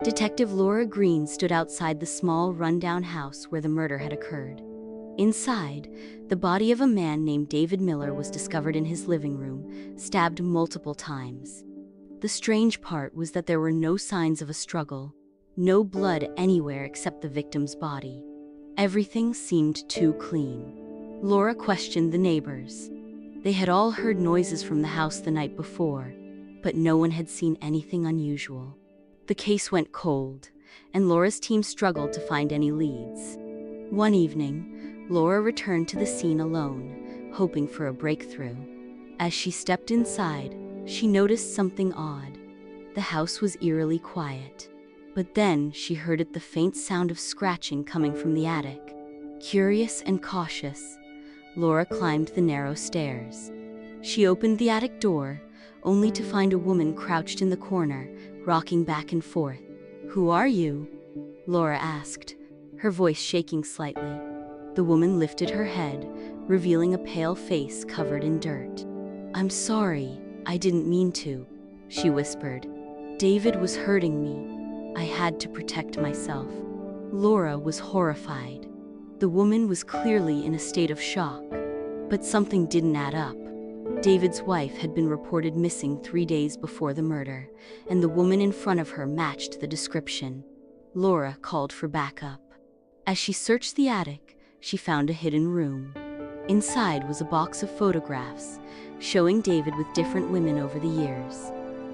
Detective Laura Green stood outside the small, rundown house where the murder had occurred. Inside, the body of a man named David Miller was discovered in his living room, stabbed multiple times. The strange part was that there were no signs of a struggle, no blood anywhere except the victim's body. Everything seemed too clean. Laura questioned the neighbors. They had all heard noises from the house the night before, but no one had seen anything unusual. The case went cold, and Laura's team struggled to find any leads. One evening, Laura returned to the scene alone, hoping for a breakthrough. As she stepped inside, she noticed something odd. The house was eerily quiet, but then she heard the faint sound of scratching coming from the attic. Curious and cautious, Laura climbed the narrow stairs. She opened the attic door, only to find a woman crouched in the corner, rocking back and forth. "Who are you?" Laura asked, her voice shaking slightly. The woman lifted her head, revealing a pale face covered in dirt. "I'm sorry, I didn't mean to," she whispered. "David was hurting me. I had to protect myself." Laura was horrified. The woman was clearly in a state of shock, but something didn't add up. David's wife had been reported missing 3 days before the murder, and the woman in front of her matched the description. Laura called for backup. As she searched the attic, she found a hidden room. Inside was a box of photographs, showing David with different women over the years.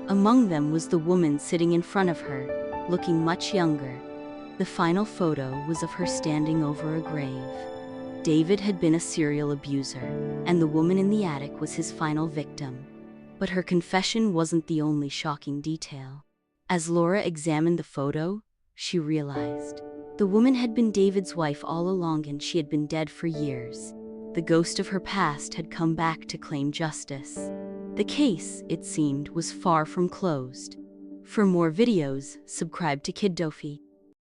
Among them was the woman sitting in front of her, looking much younger. The final photo was of her standing over a grave. David had been a serial abuser, and the woman in the attic was his final victim. But her confession wasn't the only shocking detail. As Laura examined the photo, she realized the woman had been David's wife all along, and she had been dead for years. The ghost of her past had come back to claim justice. The case, it seemed, was far from closed. For more videos, subscribe to Kid Dofi.